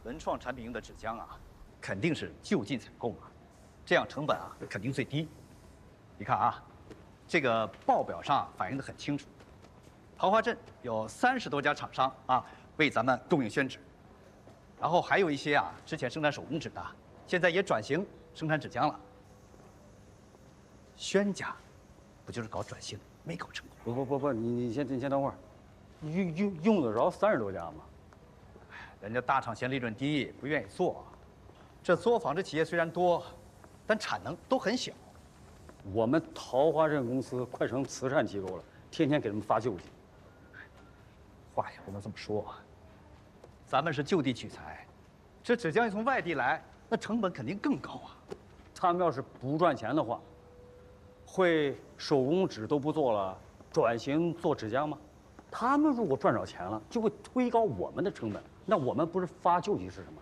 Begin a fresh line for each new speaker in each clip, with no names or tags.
文创产品用的纸浆啊，肯定是就近采购嘛，这样成本啊肯定最低。你看啊，这个报表上反映的很清楚，桃花镇有30多家厂商啊为咱们供应宣纸，然后还有一些啊之前生产手工纸的，现在也转型生产纸浆了。宣家不就是搞转型没搞成功？
不，你先等会儿，用得着30多家吗？
人家大厂嫌利润低，不愿意做。这作坊这企业虽然多，但产能都很小。
我们桃花镇公司快成慈善机构了，天天给他们发救济。
话也不能这么说，咱们是就地取材，这纸浆一从外地来，那成本肯定更高啊。
他们要是不赚钱的话，会手工纸都不做了，转型做纸浆吗？他们如果赚着钱了，就会推高我们的成本，那我们不是发救济是什么？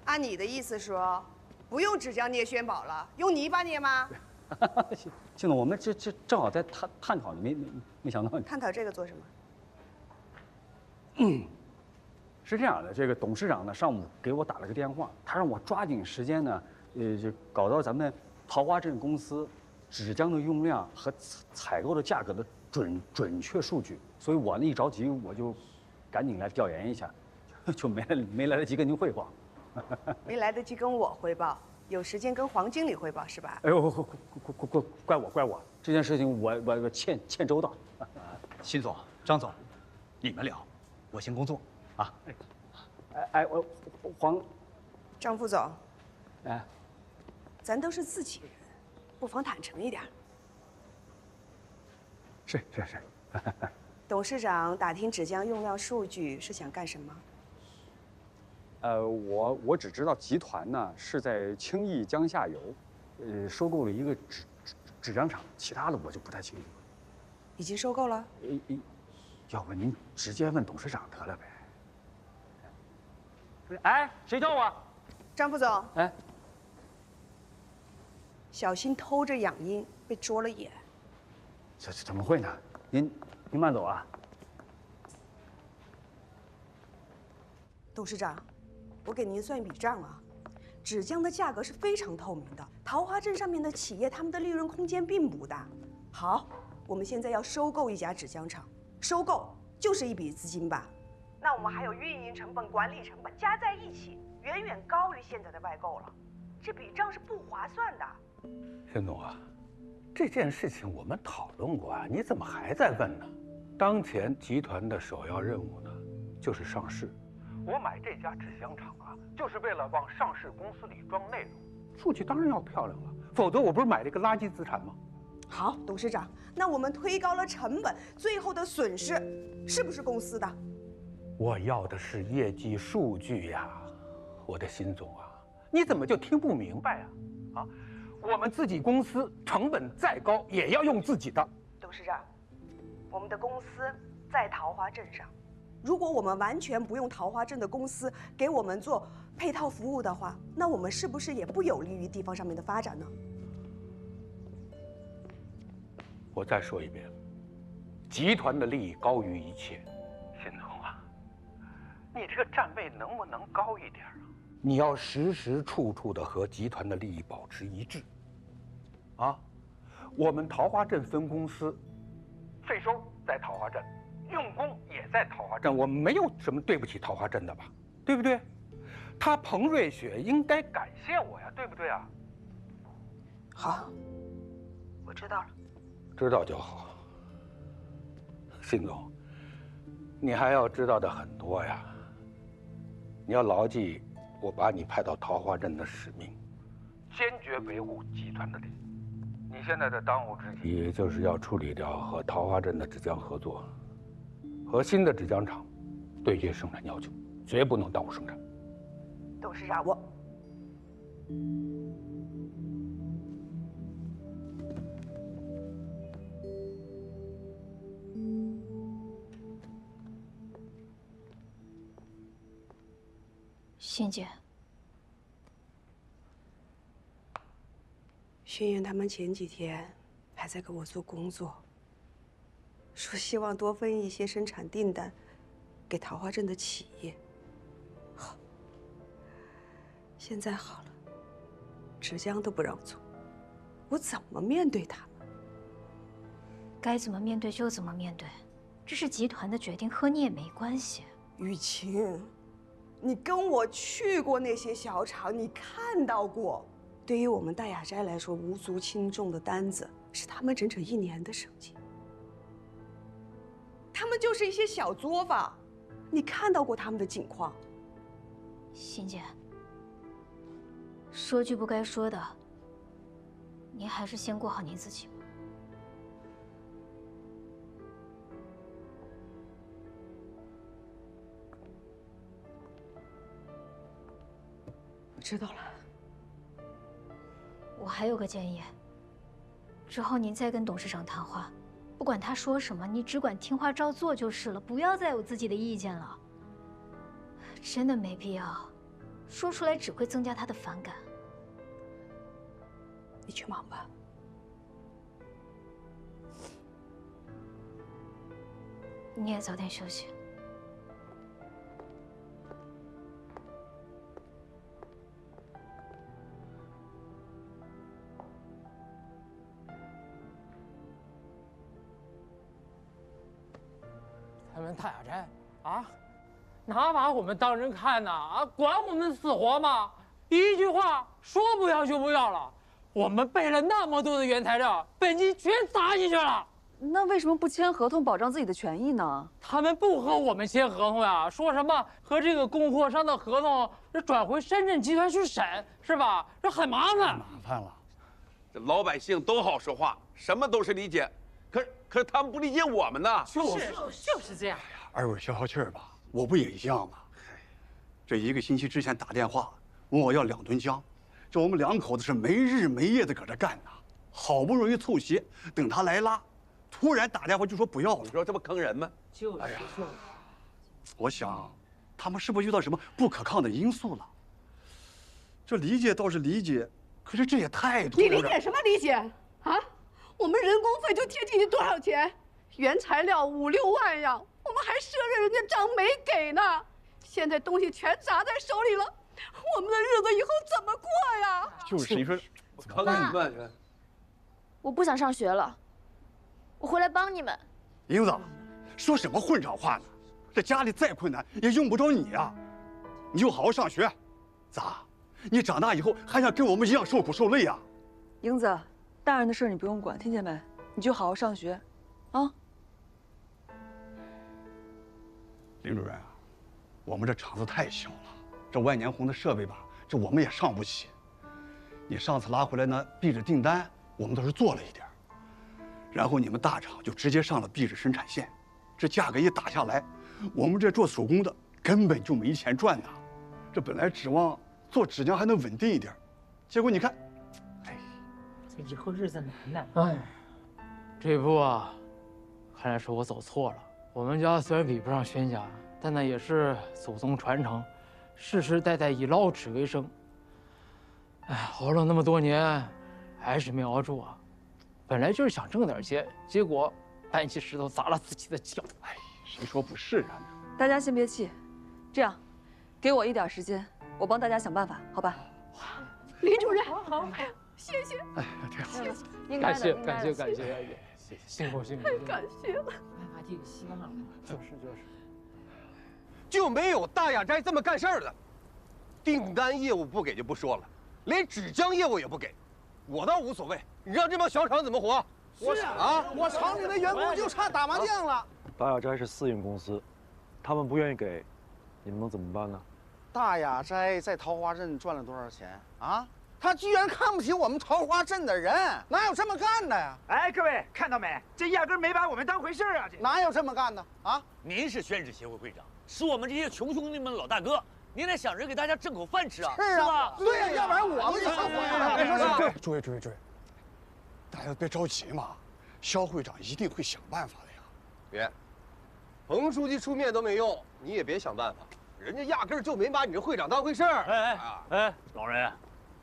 按你的意思说，不用纸浆捏宣宝了，用泥巴捏吗？
靳总，我们这正好在探讨，没想到。
探讨这个做什么？
是这样的，这个董事长呢上午给我打了个电话，他让我抓紧时间呢，就搞到咱们桃花镇公司纸浆的用量和采购的价格的准确数据，所以我呢一着急，我就赶紧来调研一下，就没来得及跟您汇报。
没来得及跟我汇报，有时间跟黄经理汇报是吧？
哎呦，怪我，这件事情我欠周到。
辛总、张总，你们聊，我先工作啊。
我
张副总，
哎，
咱都是自己人，不妨坦诚一点。
是。
董事长打听纸浆用量数据是想干什么？
我只知道集团呢是在青义江下游，收购了一个纸浆厂，其他的我就不太清楚了。
已经收购了？
要不您直接问董事长得了呗。哎，谁叫我？
张副总，
哎，
小心偷着养鹰被捉了眼。
这怎么会呢？您慢走啊。
董事长，我给您算一笔账啊，纸浆的价格是非常透明的，桃花镇上面的企业他们的利润空间并不大。好，我们现在要收购一家纸浆厂，收购就是一笔资金吧？那我们还有运营成本、管理成本加在一起，远远高于现在的外购了，这笔账是不划算的。
辛总啊，这件事情我们讨论过啊，你怎么还在问呢？当前集团的首要任务呢，就是上市。我买这家纸浆厂啊，就是为了往上市公司里装内容，数据当然要漂亮了，否则我不是买了一个垃圾资产吗？
好，董事长，那我们推高了成本，最后的损失是不是公司的？
我要的是业绩数据呀，我的辛总啊，你怎么就听不明白啊？我们自己公司成本再高也要用自己的。
董事长，我们的公司在桃花镇上，如果我们完全不用桃花镇的公司给我们做配套服务的话，那我们是不是也不有利于地方上面的发展呢？
我再说一遍，集团的利益高于一切。辛总啊，你这个站位能不能高一点啊？你要时时处处的和集团的利益保持一致。啊，我们桃花镇分公司，税收在桃花镇，用工也在桃花镇，我们没有什么对不起桃花镇的吧？对不对？他彭瑞雪应该感谢我呀，对不对啊？
好，我知道了。
知道就好。辛总，你还要知道的很多呀。你要牢记我把你派到桃花镇的使命，坚决维护集团的利益。你现在的当务之急就是要处理掉和桃花镇的纸浆合作，和新的纸浆厂对接生产要求，绝不能耽误生产。
董事长，我
欣姐，
轩辕他们前几天还在跟我做工作，说希望多分一些生产订单给桃花镇的企业。好，现在好了，芷江都不让走，我怎么面对他们？
该怎么面对就怎么面对，这是集团的决定，和你也没关系。
雨晴，你跟我去过那些小厂，你看到过。对于我们大雅斋来说，无足轻重的单子是他们整整1年的生计。他们就是一些小作坊，你看到过他们的境况。
欣姐，说句不该说的，您还是先过好您自己吧。
我知道了。
我还有个建议，之后您再跟董事长谈话，不管他说什么，你只管听话照做就是了，不要再有自己的意见了。真的没必要，说出来只会增加他的反感。
你去忙吧。
你也早点休息。
他们大雅斋啊，哪把我们当人看呐？啊，管我们死活吗？一句话说不要就不要了。我们备了那么多的原材料，本金全砸进去了。
那为什么不签合同保障自己的权益呢？
他们不和我们签合同呀，说什么和这个供货商的合同这转回深圳集团去审，是吧？这很麻烦。
麻烦了。
这老百姓都好说话，什么都是理解，可是他们不理解我们呐。
就是这样。
二位消消气儿吧，我不也一样吗？这1个星期之前打电话问我要2吨浆，这我们2口子是没日没夜的搁这干呐，好不容易凑齐，等他来拉，突然打电话就说不要了。
你说这不坑人吗？
就是。
我想，他们是不是遇到什么不可抗的因素了？这理解倒是理解，可是这也太突然。
你理解什么理解啊？我们人工费就贴进去多少钱？原材料5、6万呀，我们还赊着人家账没给呢。现在东西全砸在手里了，我们的日子以后怎么过呀？
就是你说，
坑你们！
我不想上学了，我回来帮你们。
英子，说什么混账话呢？这家里再困难也用不着你啊！你就好好上学，咋？你长大以后还想跟我们一样受苦受累啊？
英子，大人的事你不用管，听见没？你就好好上学，啊。
林主任啊，我们这厂子太小了，这万年红的设备吧，这我们也上不起。你上次拉回来呢，壁纸订单我们倒是做了一点，然后你们大厂就直接上了壁纸生产线，这价格一打下来，我们这做手工的根本就没钱赚呐。这本来指望做纸浆还能稳定一点，结果你看，哎，
这以后日子难呐。哎，这一步啊，看来是我走错了。我们家虽然比不上轩家，但那也是祖宗传承，世世代代以捞纸为生。哎，熬了那么多年，还是没熬住啊！本来就是想挣点钱，结果搬起石头砸了自己的脚。
哎，谁说不是啊？
大家先别气，这样，给我一点时间，我帮大家想办法，好吧？
林主任，好，谢谢。
哎，太好了，
感谢，辛苦。
太感谢了。
这个希望了，就是。
就没有大雅斋这么干事儿的，订单业务不给就不说了，连纸浆业务也不给，我倒无所谓，你让这帮小厂怎么活？
我厂里的员工就差打麻将了。
大雅斋是私营公司，他们不愿意给，你们能怎么办呢？
大雅斋在桃花镇赚了多少钱啊？他居然看不起我们桃花镇的人，哪有这么干的呀？
哎，各位看到没？这压根没把我们当回事啊！这
哪有这么干的啊？
您是宣纸协会会长，是我们这些穷兄弟们老大哥，您得想着给大家挣口饭吃啊，
是
吧？
对呀，要不然我们就上火了。
诸位，大家别着急嘛，肖会长一定会想办法的呀。
别，彭书记出面都没用，你也别想办法，人家压根儿就没把你这会长当回事儿。
哎，老人，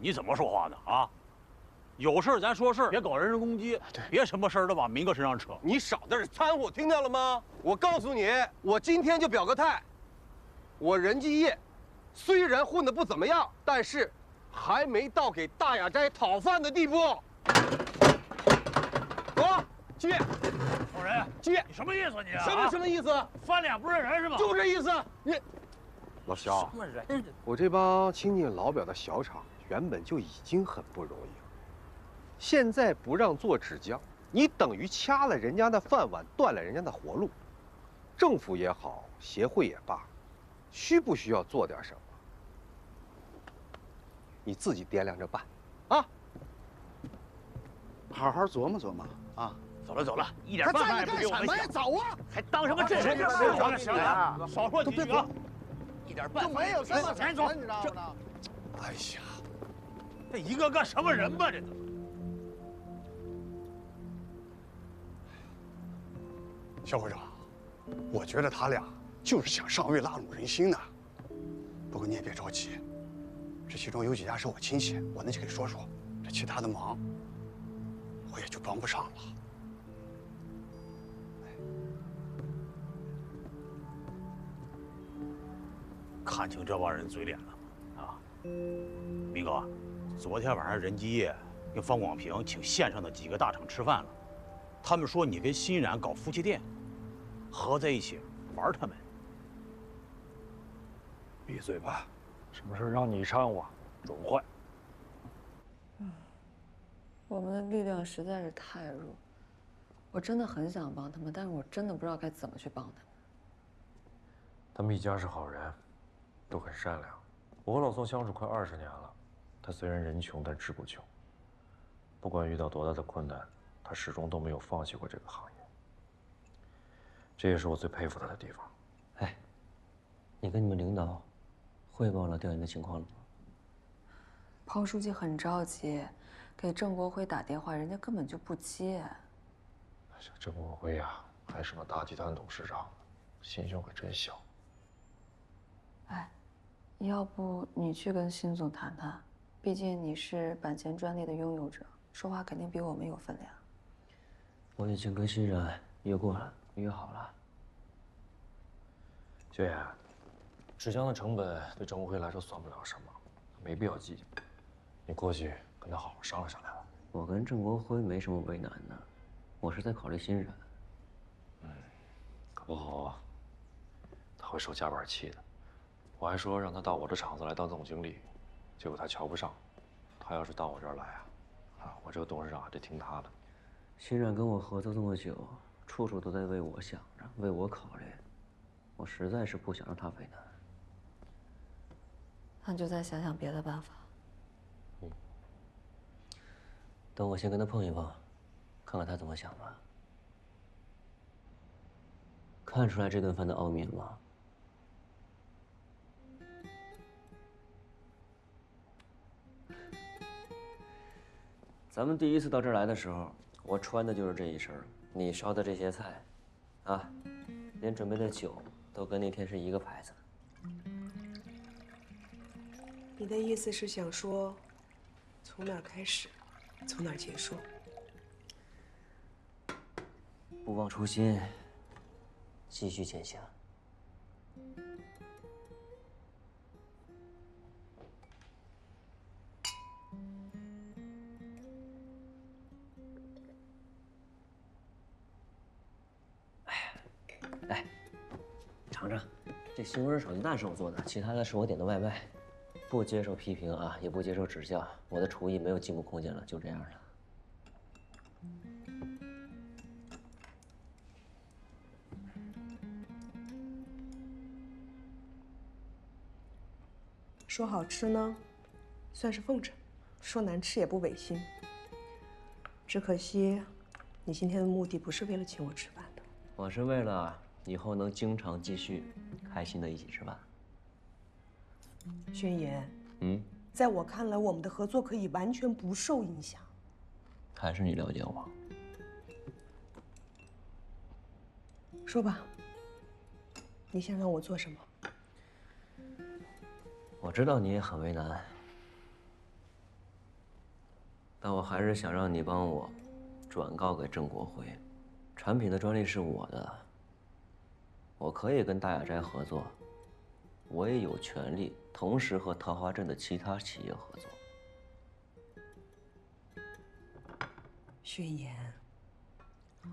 你怎么说话呢啊？有事咱说事，别搞人身攻击，别什么事儿都往民哥身上扯。
你少在这掺和，听见了吗？我告诉你，我今天就表个态，我仁济业虽然混得不怎么样，但是还没到给大雅斋讨饭的地步。走，去。
老人，
去。
你什么意思你啊？
什么意思？
翻脸不认人是吧？
就这意思。你，
老肖，
什么人？
我这帮亲近老表的小厂原本就已经很不容易了，现在不让做纸浆，你等于掐了人家的饭碗，断了人家的活路。政府也好，协会也罢，需不需要做点什么？你自己掂量着办，啊！
好好琢磨琢磨啊！
走了，一点办法也不给我们想。
走啊！
还当什么镇神？行了，少说几句啊！一点办法
没有，什么
赶紧走，
你知道吗？
哎呀，这一个个什么人吧？这都。
肖会长，我觉得他俩就是想上位拉拢人心呢。不过你也别着急，这其中有几家是我亲戚，我能去给说说。这其他的忙，我也就帮不上了。
看清这帮人嘴脸了，啊，明哥，昨天晚上任继业跟方广平请县上的几个大厂吃饭了，他们说你跟欣然搞夫妻店，合在一起玩他们。
闭嘴吧，什么事让你掺和，准坏。
我们的力量实在是太弱，我真的很想帮他们，但是我真的不知道该怎么去帮他们。
他们一家是好人，都很善良。我和老宋相处快20年了，他虽然人穷，但志不穷。不管遇到多大的困难，他始终都没有放弃过这个行业。这也是我最佩服他的地方。
哎，你跟你们领导汇报了调研的情况了吗？
庞书记很着急，给郑国辉打电话，人家根本就不接。
这郑国辉呀，还是个大集团董事长，心胸可真小。
哎，要不你去跟辛总谈谈，毕竟你是版权专利的拥有者，说话肯定比我们有分量。
我已经跟欣然约过了，约好了。
薛岩，纸浆的成本对郑国辉来说算不了什么，没必要计较。你过去跟他好好商量商量吧。
我跟郑国辉没什么为难的，我是在考虑欣然。
搞不好他会受夹板气的。我还说让他到我的厂子来当总经理，结果他瞧不上。他要是到我这儿来我这个董事长还得听他的。
欣然跟我合作这么久，处处都在为我想着，为我考虑，我实在是不想让他为难。
那就再想想别的办法。
等我先跟他碰一碰，看看他怎么想吧。看出来这顿饭的奥秘了吗？咱们第一次到这儿来的时候，我穿的就是这一身，你烧的这些菜，连准备的酒都跟那天是一个牌子。
你的意思是想说，从哪儿开始，从哪儿结束？
不忘初心，继续前行。来，尝尝，这西红柿炒鸡蛋是我做的，其他的是我点的外卖。不接受批评啊，也不接受指教，我的厨艺没有进步空间了，就这样了。
说好吃呢，算是奉承；说难吃也不违心。只可惜，你今天的目的不是为了请我吃饭的。
我是为了以后能经常继续开心的一起吃饭。
宣言，在我看来，我们的合作可以完全不受影响。
还是你了解我。
说吧，你想让我做什么？
我知道你也很为难，但我还是想让你帮我转告给郑国辉，产品的专利是我的，我可以跟大雅斋合作，我也有权利同时和桃花镇的其他企业合作。
宣言，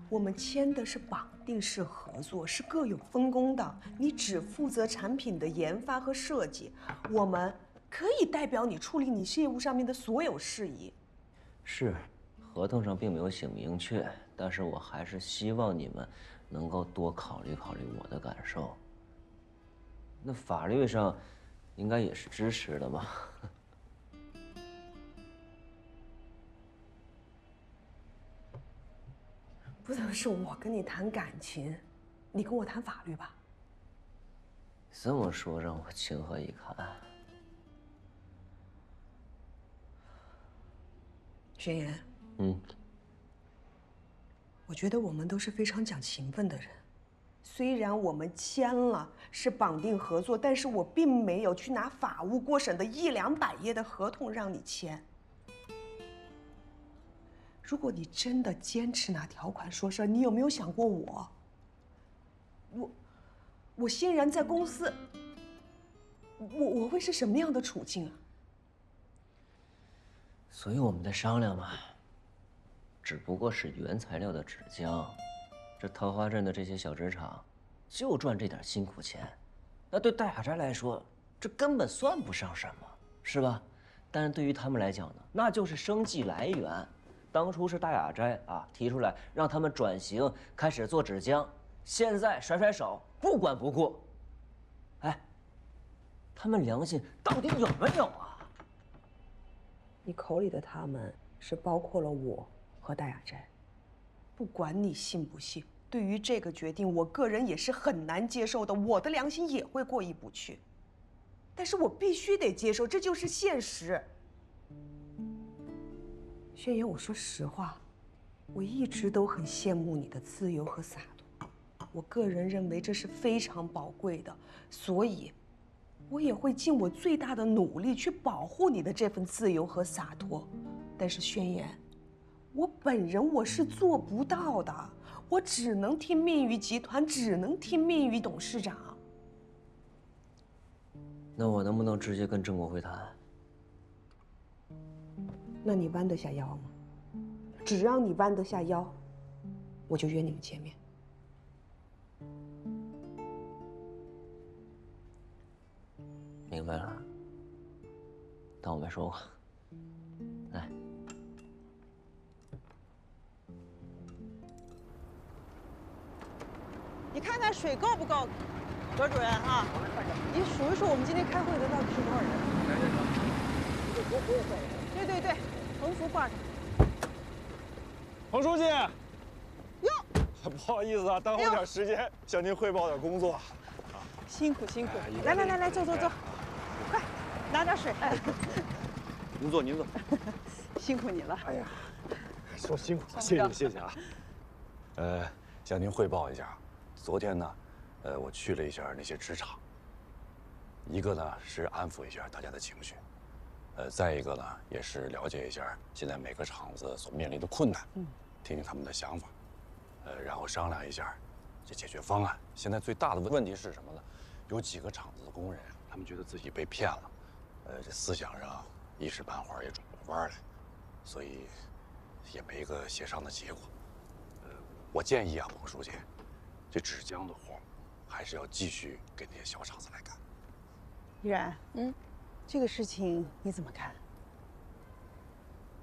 我们签的是绑定式合作，是各有分工的。你只负责产品的研发和设计，我们可以代表你处理你业务上面的所有事宜。
是，合同上并没有写明确，但是我还是希望你们能够多考虑考虑我的感受。那法律上应该也是支持的嘛。
不能是我跟你谈感情，你跟我谈法律吧？
这么说让我情何以堪？
宣言，我觉得我们都是非常讲情分的人。虽然我们签了是绑定合作，但是我并没有去拿法务过审的100-200页的合同让你签。如果你真的坚持拿条款说事儿，你有没有想过我？我欣然在公司，我会是什么样的处境啊？
所以我们在商量嘛，只不过是原材料的纸浆，这桃花镇的这些小纸厂，就赚这点辛苦钱，那对大雅斋来说，这根本算不上什么，是吧？但是对于他们来讲呢，那就是生计来源。当初是大雅斋提出来让他们转型，开始做纸浆，现在甩甩手，不管不顾。哎，他们良心到底有没有啊？
你口里的他们是包括了我和大雅斋。不管你信不信，对于这个决定，我个人也是很难接受的，我的良心也会过意不去。但是我必须得接受，这就是现实。宣言，我说实话，我一直都很羡慕你的自由和洒脱，我个人认为这是非常宝贵的，所以，我也会尽我最大的努力去保护你的这份自由和洒脱。但是宣言，我本人我是做不到的，我只能听命于集团，只能听命于董事长。
那我能不能直接跟郑国辉谈？
那你弯得下腰吗？只要你弯得下腰，我就约你们见面。
明白了，当我没说过。来，
你看看水够不够，何主任啊？你数一数我们今天开会的到底是多少人？对，横幅挂上。
彭书记，哟，不好意思啊，耽误点时间，向您汇报点工作。
辛苦。来，坐，快，拿点水。
您坐。
辛苦你了。
哎呀，说辛苦了，谢谢啊。向您汇报一下，昨天呢，我去了一下那些纸厂。一个呢是安抚一下大家的情绪，再一个呢也是了解一下现在每个厂子所面临的困难，听听他们的想法，然后商量一下这解决方案。现在最大的问题是什么呢？有几个厂子的工人，他们觉得自己被骗了，这思想上一时半会儿也转不过弯来，所以也没个协商的结果。我建议啊，彭书记，这纸浆的活还是要继续给那些小厂子来干。
依然，这个事情你怎么看？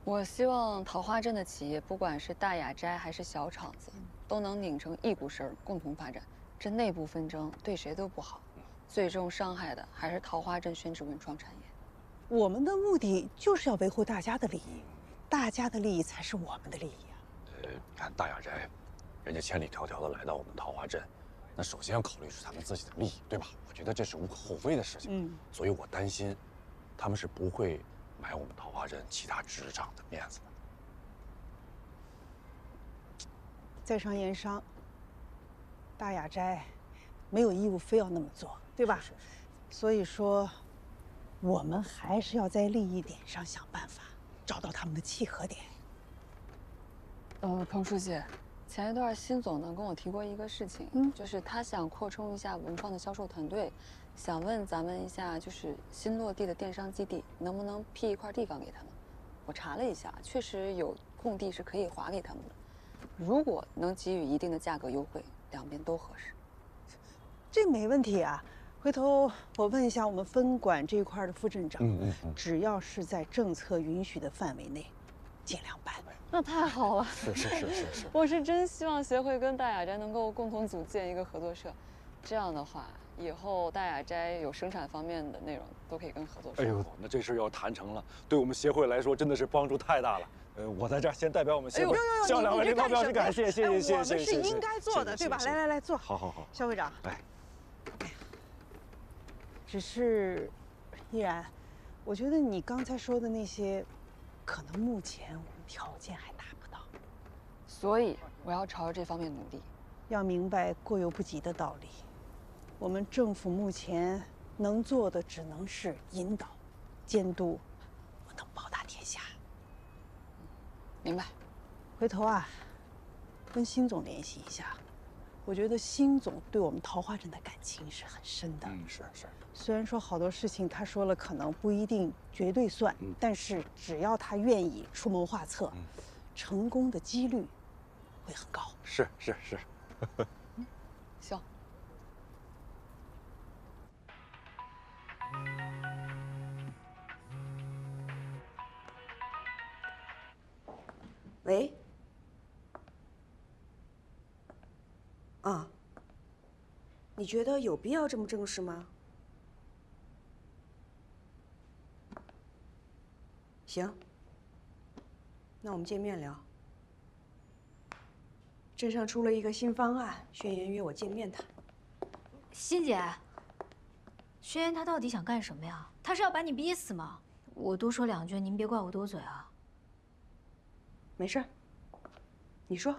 我希望桃花镇的企业，不管是大雅斋还是小厂子，都能拧成一股绳，共同发展。这内部纷争对谁都不好，最终伤害的还是桃花镇宣纸文创产业。
我们的目的就是要维护大家的利益，大家的利益才是我们的利益啊。
看大雅斋，人家千里迢迢的来到我们桃花镇，那首先要考虑是他们自己的利益，对吧？我觉得这是无可厚非的事情。所以我担心，他们是不会买我们桃花镇其他纸厂的面子的。
在商言商，大雅斋没有义务非要那么做，对吧？所以说，我们还是要在利益点上想办法，找到他们的契合点。
彭书记，前一段辛总呢跟我提过一个事情，就是他想扩充一下文创的销售团队，想问咱们一下，就是新落地的电商基地能不能辟一块地方给他们？我查了一下，确实有空地是可以划给他们的，如果能给予一定的价格优惠，两边都合适。
这没问题啊。回头我问一下我们分管这一块的副镇长，只要是在政策允许的范围内，尽量办。
那太好了。
是。
我是真希望协会跟大雅斋能够共同组建一个合作社，这样的话，以后大雅斋有生产方面的内容都可以跟合作社。
哎呦，那这事要谈成了，对我们协会来说真的是帮助太大了。我在这儿先代表我们协会向两位领导表示感谢，谢。我
们是应该做的，对吧？来，坐。
好。
肖会长，
来。
只是，依然，我觉得你刚才说的那些，可能目前我们条件还达不到，
所以我要朝着这方面努力。
要明白过犹不及的道理。我们政府目前能做的只能是引导、监督，不能包打天下。
明白。
回头啊，跟辛总联系一下。我觉得辛总对我们桃花镇的感情是很深的。
是。
虽然说好多事情他说了可能不一定绝对算，但是只要他愿意出谋划策，成功的几率会很高。
是。
行。
喂。啊，你觉得有必要这么正式吗？行，那我们见面聊。镇上出了一个新方案，宣言约我见面谈。
欣姐，宣言他到底想干什么呀？他是要把你逼死吗？我多说两句，您别怪我多嘴啊。
没事，你说。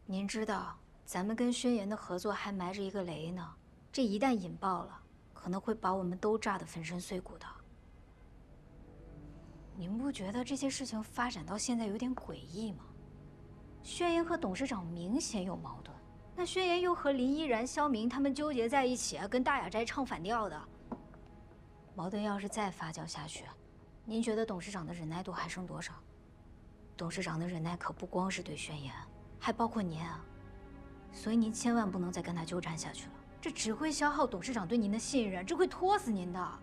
您知道。咱们跟宣言的合作还埋着一个雷呢，这一旦引爆了，可能会把我们都炸得粉身碎骨的。您不觉得这些事情发展到现在有点诡异吗？宣言和董事长明显有矛盾，那宣言又和林依然、肖明他们纠结在一起，跟大雅斋唱反调的。矛盾要是再发酵下去，您觉得董事长的忍耐度还剩多少？董事长的忍耐可不光是对宣言，还包括您啊。所以您千万不能再跟他纠缠下去了，这只会消耗董事长对您的信任，这会拖死您的。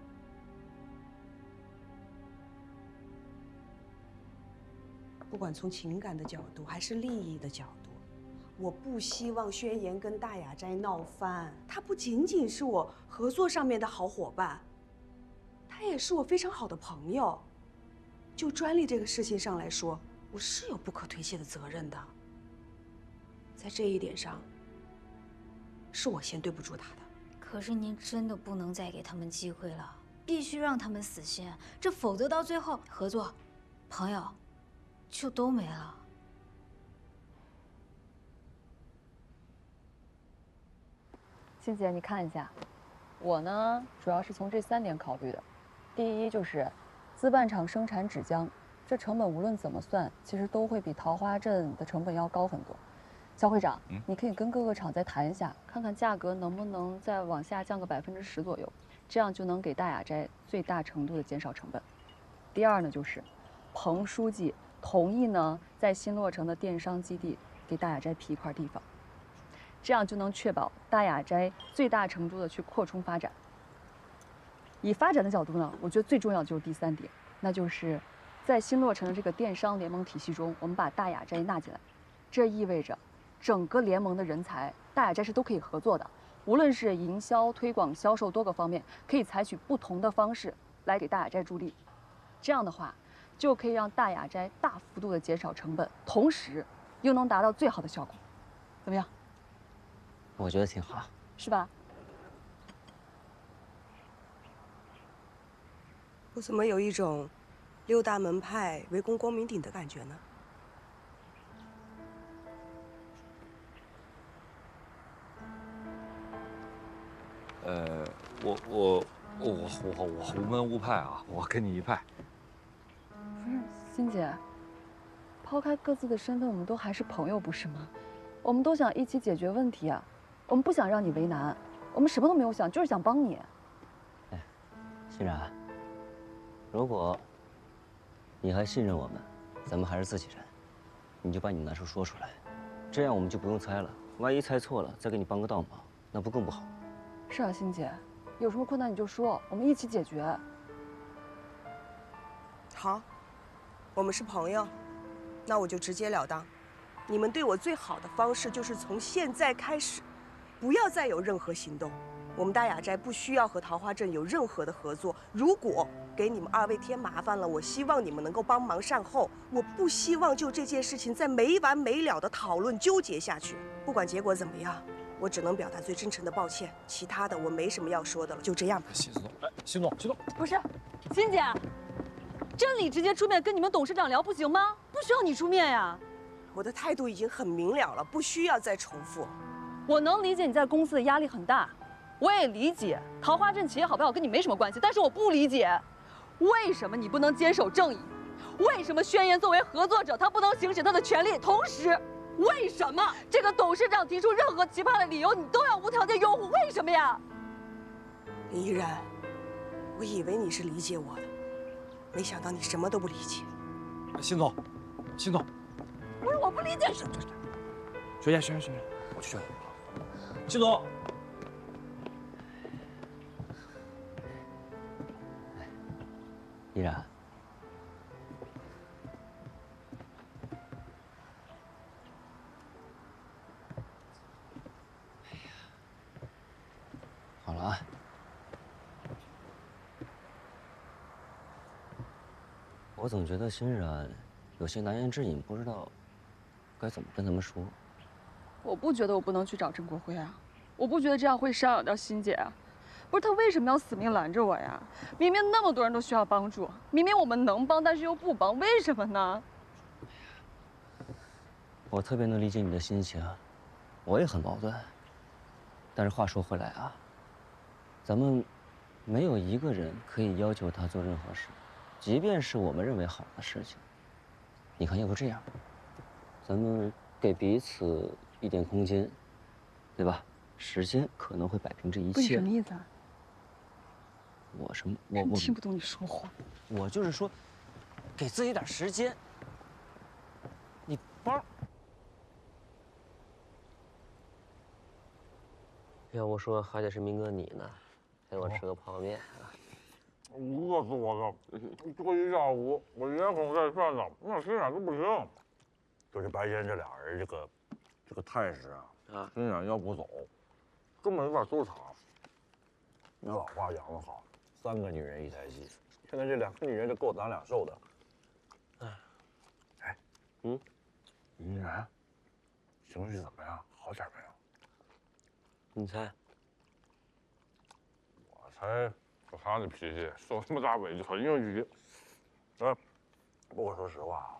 不管从情感的角度还是利益的角度，我不希望宣言跟大雅斋闹翻。他不仅仅是我合作上面的好伙伴，他也是我非常好的朋友。就专利这个事情上来说，我是有不可推卸的责任的。在这一点上，是我先对不住他的。
可是您真的不能再给他们机会了，必须让他们死心，这否则到最后合作、朋友就都没了。
欣姐，你看一下，我呢主要是从这3点考虑的。第一就是资办厂生产纸浆，这成本无论怎么算，其实都会比桃花镇的成本要高很多。肖会长，你可以跟各个厂再谈一下，看看价格能不能再往下降个10%左右，这样就能给大雅斋最大程度的减少成本。第二呢，就是彭书记同意呢，在新落成的电商基地给大雅斋辟一块地方，这样就能确保大雅斋最大程度的去扩充发展。以发展的角度呢，我觉得最重要的就是第3点，那就是在新落成的这个电商联盟体系中，我们把大雅斋纳进来，这意味着整个联盟的人才，大雅斋是都可以合作的，无论是营销、推广、销售多个方面，可以采取不同的方式来给大雅斋助力。这样的话，就可以让大雅斋大幅度的减少成本，同时又能达到最好的效果。怎么样？
我觉得挺好，
是吧？
我怎么有一种6大门派围攻光明顶的感觉呢？
我无门无派啊，我跟你一派。
不是，欣姐，抛开各自的身份，我们都还是朋友，不是吗？我们都想一起解决问题啊，我们不想让你为难，我们什么都没有想，就是想帮你。
哎，欣然，如果你还信任我们，咱们还是自己人，你就把你难处说出来，这样我们就不用猜了。万一猜错了，再给你帮个倒忙，那不更不好？
是啊，欣姐，有什么困难你就说，我们一起解决。
好，我们是朋友，那我就直截了当。你们对我最好的方式就是从现在开始，不要再有任何行动。我们大雅斋不需要和桃花镇有任何的合作。如果给你们2位添麻烦了，我希望你们能够帮忙善后。我不希望就这件事情再没完没了的讨论纠结下去。不管结果怎么样，我只能表达最真诚的抱歉，其他的我没什么要说的了，就这样吧。
辛总，哎，辛总，
不是，欣姐，真理直接出面跟你们董事长聊不行吗？不需要你出面呀。
我的态度已经很明了了，不需要再重复。
我能理解你在公司的压力很大，我也理解桃花镇企业好不好跟你没什么关系，但是我不理解，为什么你不能坚守正义？为什么宣言作为合作者他不能行使他的权利？同时，为什么这个董事长提出任何奇葩的理由你都要无条件拥护？为什么呀？
林依然，我以为你是理解我的，没想到你什么都不理解。
辛总，辛总。
不是我不理解，
学姐，我去劝你。辛总，
依然，好了啊。我总觉得欣然有些难言之隐，不知道该怎么跟他们说。
我不觉得我不能去找郑国辉啊，我不觉得这样会伤扰到欣姐啊。不是他为什么要死命拦着我呀？明明那么多人都需要帮助，明明我们能帮，但是又不帮，为什么呢？
我特别能理解你的心情，我也很矛盾。但是话说回来啊，咱们没有一个人可以要求他做任何事，即便是我们认为好的事情。你看，要不这样，咱们给彼此一点空间，对吧？时间可能会摆平这一切。
不是什么意思啊？
我
听不懂你说话。
我就是说，给自己点时间。你帮。要不说还得是明哥你呢，陪我吃个泡面啊。
饿死我了！这一下午我连哄带骗的，那欣然都不行。就是白天这俩人这个态势啊，欣然要不走，根本没法收场。那老话讲得好，3个女人1台戏，现在这2个女人就够咱俩受的。哎，欣然，情绪怎么样？好点没有？
你猜？
我猜。就他那脾气，受那么大委屈，很应急。不过说实话啊，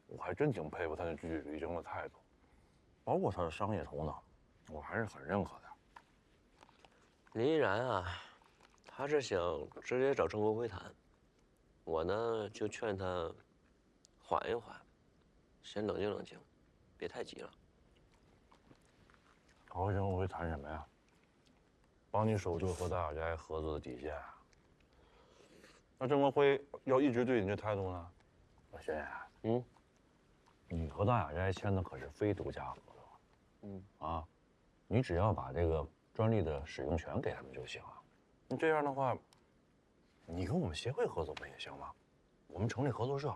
我还真挺佩服他那据理力争的态度，包括他的商业头脑，我还是很认可的。
林依然啊，他是想直接找郑国辉谈，我呢就劝他缓一缓，先冷静冷静，别太急了。
他和郑国辉谈什么呀？帮你守住和大雅斋合作的底线啊。那郑国辉要一直对你这态度呢？轩远，你和大雅斋签的可是非独家合同，你只要把这个专利的使用权给他们就行了。那这样的话，你跟我们协会合作不也行吗？我们成立合作社，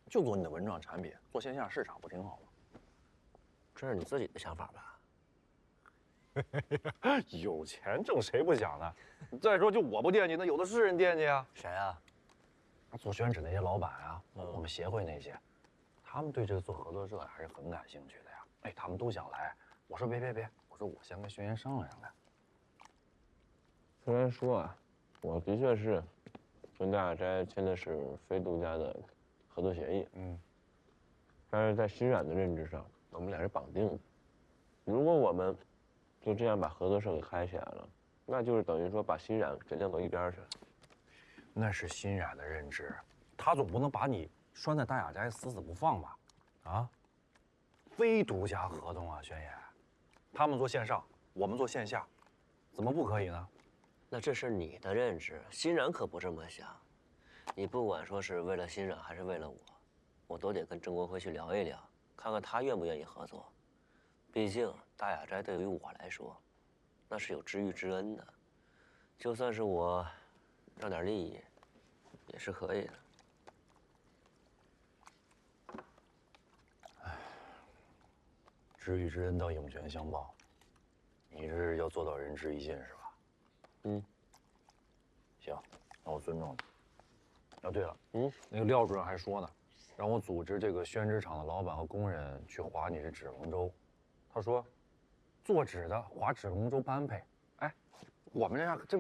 就做你的文创产品，做线下市场，不挺好吗？
这是你自己的想法吧？
有钱挣谁不想呢？再说就我不惦记，那有的是人惦记啊。
谁啊？
做宣纸那些老板啊，我们协会那些，他们对这个做合作社还是很感兴趣的呀。哎，他们都想来。我说别，我说我先跟轩辕商量商量。
虽然说啊，我的确是跟大雅斋签的是非独家的合作协议，但是在欣然的认知上，我们俩是绑定的。如果我们就这样把合作社给开起来了，那就是等于说把欣然给晾到一边去了。
那是欣然的认知，他总不能把你拴在大雅斋死死不放吧？啊？
非独家合同啊，轩爷。他们做线上，我们做线下，怎么不可以呢？
那这是你的认知，欣然可不这么想。你不管说是为了欣然还是为了我都得跟郑国辉去聊一聊，看看他愿不愿意合作。毕竟大雅斋对于我来说，那是有知遇之恩的，就算是我让点利益，也是可以的。
知遇之恩到涌泉相报，你是要做到仁至义尽是吧？
嗯。
行，那我尊重你。哦，对了，那个廖主任还说呢，让我组织这个宣纸厂的老板和工人去划你这纸龙舟。他说，做纸的划纸龙舟般配。哎，我们这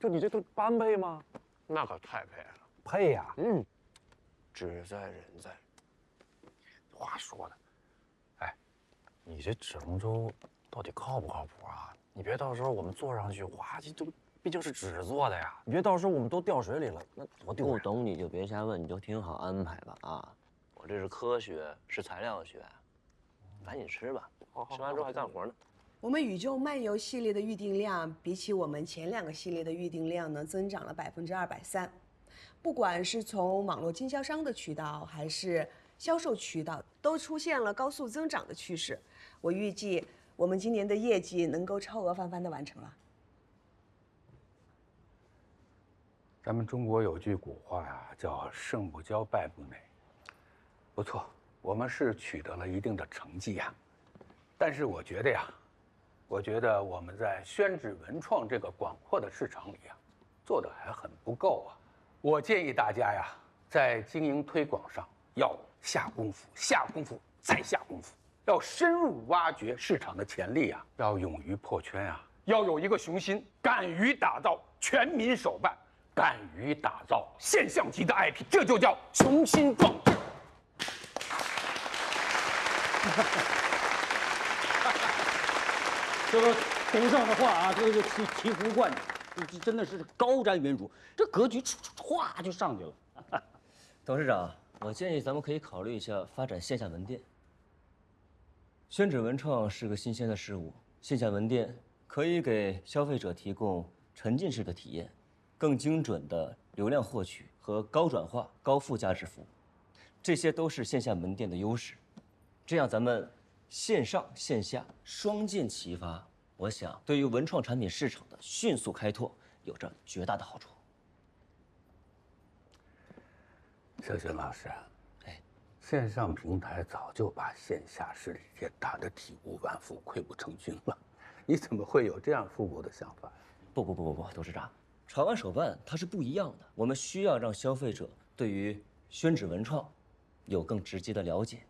你这都般配吗？
那可太配了，
配呀。
志在人在。
话说的，哎，你这纸龙舟到底靠不靠谱啊？你别到时候我们坐上去，哇，这毕竟是纸做的呀，你别到时候我们都掉水里了，那多丢人！
不懂你就别瞎问，你就听好安排吧啊！我这是科学，是材料学，赶紧吃吧，吃完之后还干活呢。
我们宇宙漫游系列的预订量比起我们前2个系列的预订量呢，增长了230%。不管是从网络经销商的渠道，还是销售渠道，都出现了高速增长的趋势。我预计我们今年的业绩能够超额翻番的完成了。
咱们中国有句古话呀，叫“胜不骄，败不馁”。不错，我们是取得了一定的成绩呀。但是我觉得我们在宣纸文创这个广阔的市场里呀，做的还很不够啊。我建议大家呀，在经营推广上要下功夫，下功夫再下功夫，要深入挖掘市场的潜力啊，要勇于破圈啊，要有一个雄心，敢于打造全民手办，敢于打造现象级的 IP， 这就叫雄心壮志。这个董事长的话啊，这个醍醐灌顶，这真的是高瞻远瞩，这格局唰就上去了。
董事长，我建议咱们可以考虑一下发展线下门店。宣纸文创是个新鲜的事物，线下门店可以给消费者提供沉浸式的体验，更精准的流量获取和高转化、高附加值服务，这些都是线下门店的优势。这样咱们线上线下双剑齐发，我想对于文创产品市场的迅速开拓有着绝大的好处。
小轩老师，线上平台早就把线下实体店打得体无完肤、溃不成军了，你怎么会有这样复古的想法？
不，董事长，潮玩手办它是不一样的，我们需要让消费者对于宣纸文创有更直接的了解，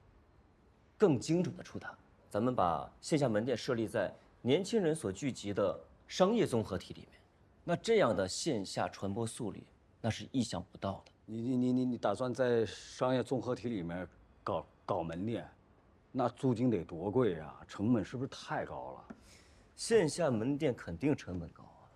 更精准的触达。咱们把线下门店设立在年轻人所聚集的商业综合体里面，那这样的线下传播速率，那是意想不到的。
你打算在商业综合体里面搞门店，那租金得多贵啊？成本是不是太高了？
线下门店肯定成本高啊，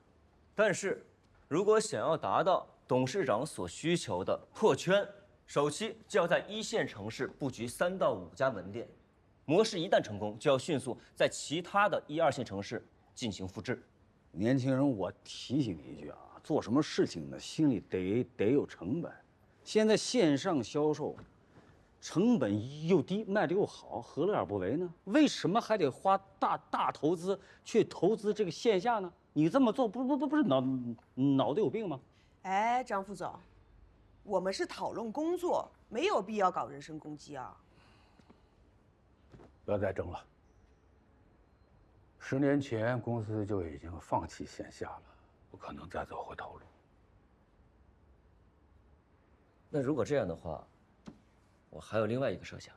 但是如果想要达到董事长所需求的破圈，首期就要在1线城市布局3到5家门店，模式一旦成功，就要迅速在其他的1、2线城市进行复制。
年轻人，我提醒你一句啊，做什么事情呢，心里得有成本。现在线上销售，成本又低，卖得又好，何乐而不为呢？为什么还得花大投资去投资这个线下呢？你这么做不是脑袋有病吗？
哎，张副总，我们是讨论工作，没有必要搞人身攻击啊。
不要再争了。10年前公司就已经放弃线下了，不可能再走回头路。
那如果这样的话，我还有另外一个设想，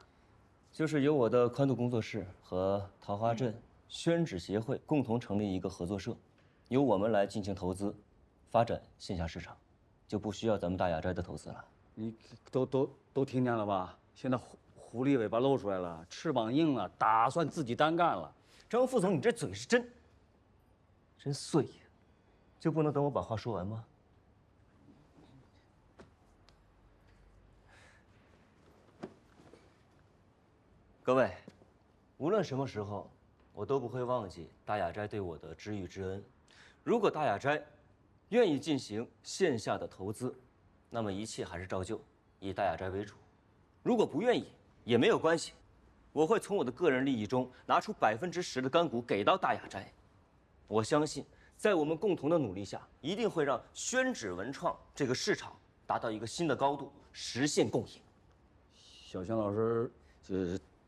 就是由我的宽度工作室和桃花镇宣纸协会共同成立一个合作社，由我们来进行投资，发展线下市场，就不需要咱们大雅斋的投资了。
你都听见了吧？现在狐狸尾巴露出来了，翅膀硬了，打算自己单干了。
张副总，你这嘴是真碎呀，就不能等我把话说完吗？各位，无论什么时候，我都不会忘记大雅斋对我的知遇之恩。如果大雅斋愿意进行线下的投资，那么一切还是照旧，以大雅斋为主。如果不愿意，也没有关系，我会从我的个人利益中拿出10%的干股给到大雅斋。我相信，在我们共同的努力下，一定会让宣纸文创这个市场达到一个新的高度，实现共赢。
小轩老师，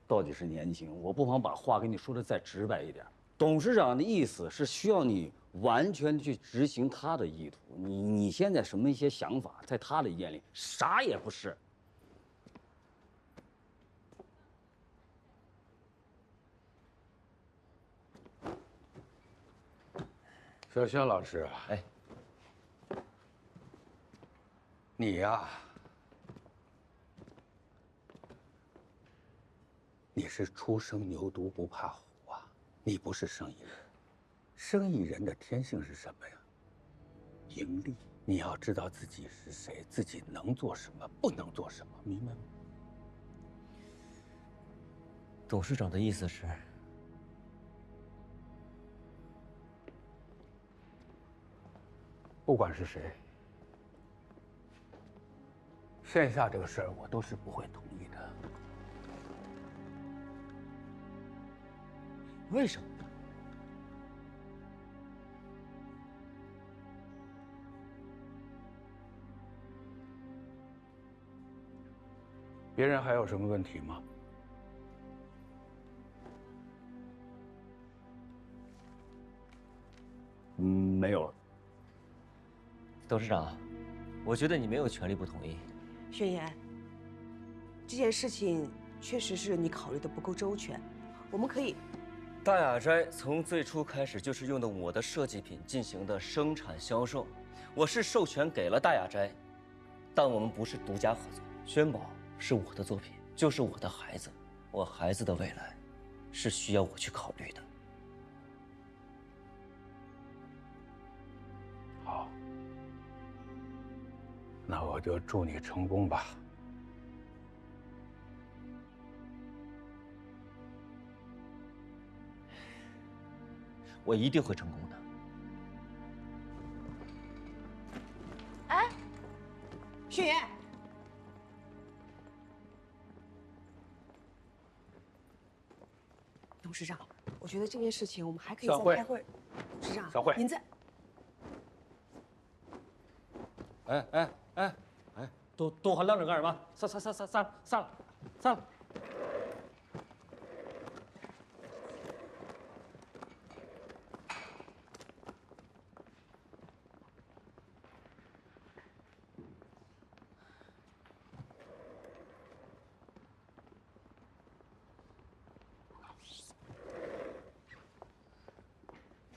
到底是年轻，我不妨把话跟你说的再直白一点。董事长的意思是需要你完全去执行他的意图。你现在什么一些想法，在他的眼里啥也不是。
小轩老师啊，
哎，
你呀，你是初生牛犊不怕虎啊，你不是生意人。生意人的天性是什么呀？盈利。你要知道自己是谁，自己能做什么，不能做什么，明白吗？
董事长的意思是？
不管是谁，线下这个事儿我都是不会同意的。
为什么？
别人还有什么问题吗？
没有了。
董事长，我觉得你没有权利不同意。
宣言，这件事情确实是你考虑的不够周全，我们可以。
大雅斋从最初开始就是用的我的设计品进行的生产销售，我是授权给了大雅斋，但我们不是独家合作。轩宝是我的作品，就是我的孩子，我孩子的未来是需要我去考虑的。
好，那我就祝你成功吧。
我一定会成功的。
哎，雪爷，董事长，我觉得这件事情我们还可以再开会。董事长，
散会。
您在。
都还愣着干什么？散了。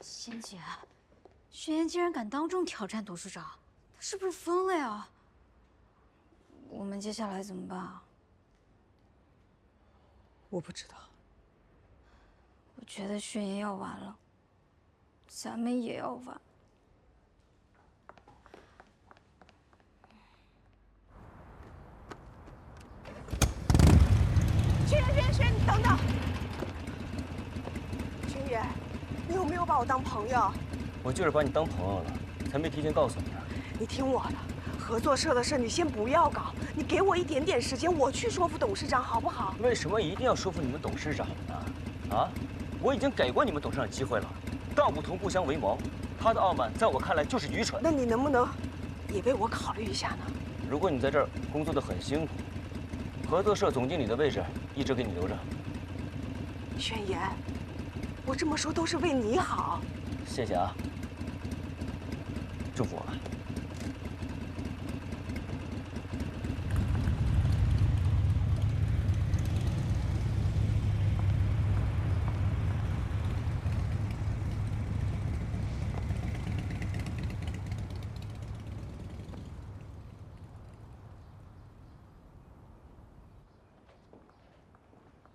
仙姐，轩言竟然敢当众挑战董事长，他是不是疯了呀？我们接下来怎么办啊？
我不知道。
我觉得轩言要完了，咱们也要完。
轩，你等等。轩言，你有没有把我当朋友？
我就是把你当朋友了，才没提前告诉你啊。
你听我的，合作社的事你先不要搞，你给我一点点时间，我去说服董事长，好不好？
为什么一定要说服你们董事长呢？啊，我已经给过你们董事长机会了，道不同不相为谋。他的傲慢在我看来就是愚蠢。
那你能不能也为我考虑一下呢？
如果你在这儿工作得很辛苦，合作社总经理的位置一直给你留着。
轩言，我这么说都是为你好。
谢谢啊，祝福我吧。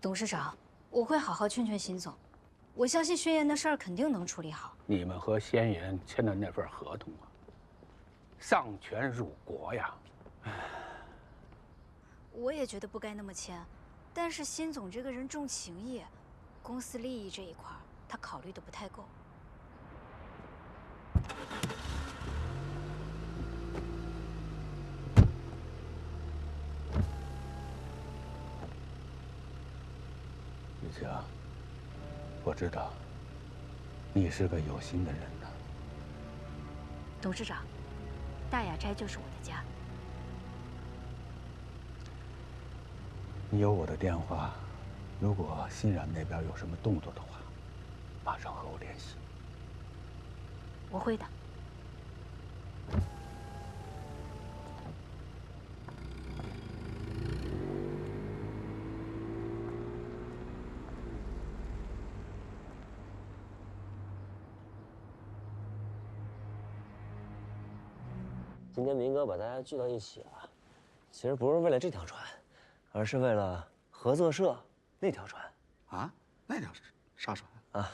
董事长，我会好好劝劝辛总，我相信轩言的事儿肯定能处理好。
你们和先言签的那份合同啊，丧权辱国呀！
我也觉得不该那么签，但是辛总这个人重情义，公司利益这一块，他考虑的不太够。
雨晴，我知道你是个有心的人呐。
董事长，大雅斋就是我的家。
你有我的电话，如果欣然那边有什么动作的话，马上和我联系。
我会的。
今天明哥把大家聚到一起啊，其实不是为了这条船，而是为了合作社那条船。
啊？那条啥船
啊？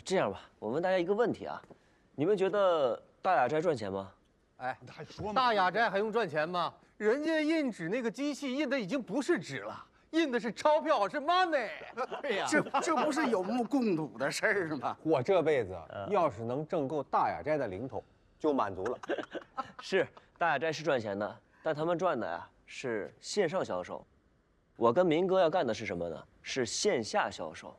这样吧，我问大家一个问题啊，你们觉得大雅斋赚钱吗？
哎，还说嘛？大雅斋还用赚钱吗？人家印纸那个机器印的已经不是纸了，印的是钞票，是 money。对呀，
这不是有目共睹的事儿吗？
我这辈子要是能挣够大雅斋的零头，就满足了。
是，大雅斋是赚钱的，但他们赚的呀是线上销售。我跟明哥要干的是什么呢？是线下销售。